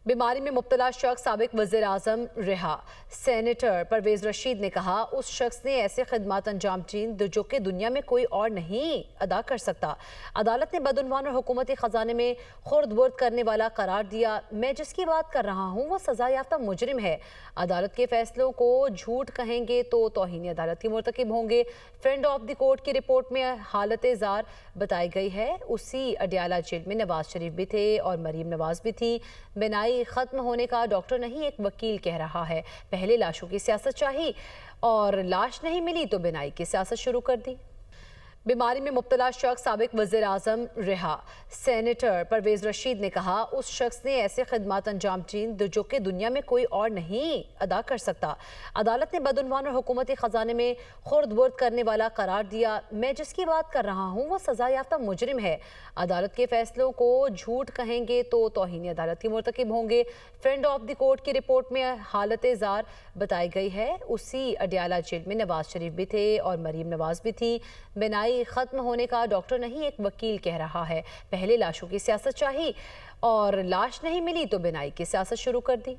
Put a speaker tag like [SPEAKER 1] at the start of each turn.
[SPEAKER 1] बीमारी में मुब्तला शख्स साबिक वज़ीर आज़म रिहा। सेनेटर परवेज रशीद ने कहा, उस शख्स ने ऐसे खिदमात अंजाम दी जो कि दुनिया में कोई और नहीं अदा कर सकता। अदालत ने बदउनवान और हुकूमती खजाने में खुर्द बुर्द करने वाला करार दिया। मैं जिसकी बात कर रहा हूँ वो सजा याफ्ता मुजरिम है। अदालत के फैसलों को झूठ कहेंगे तो तौहीन अदालत के मुर्तकिब होंगे। फ्रेंड ऑफ द कोर्ट की रिपोर्ट में हालत ज़ार बताई गई है। उसी अडियाला जेल में नवाज शरीफ भी थे और मरीम नवाज भी थी। बिनाई खत्म होने का डॉक्टर नहीं, एक वकील कह रहा है। पहले लाशों की सियासत चाहिए और लाश नहीं मिली तो बिनाई की सियासत शुरू कर दी। बीमारी में मुब्तला शख्स साबिक वज़ीर आज़म रिहा। सेनेटर परवेज रशीद ने कहा, उस शख्स ने ऐसे खिदमात अंजाम दी जो कि दुनिया में कोई और नहीं अदा कर सकता। अदालत ने बदउनवान और हुकूमती खजाने में खुर्द बुर्द करने वाला करार दिया। मैं जिसकी बात कर रहा हूँ वो सजा याफ्ता मुजरिम है। अदालत के फैसलों को झूठ कहेंगे तो तौहीन अदालत के मुर्तकिब होंगे। फ्रेंड ऑफ द कोर्ट की रिपोर्ट में हालत ज़ार बताई गई है। उसी अडियाला जेल में नवाज शरीफ भी थे और मरीम नवाज भी थी। बिनाई खत्म होने का डॉक्टर नहीं, एक वकील कह रहा है। पहले लाशों की सियासत चाहिए और लाश नहीं मिली तो बिनाई की सियासत शुरू कर दी।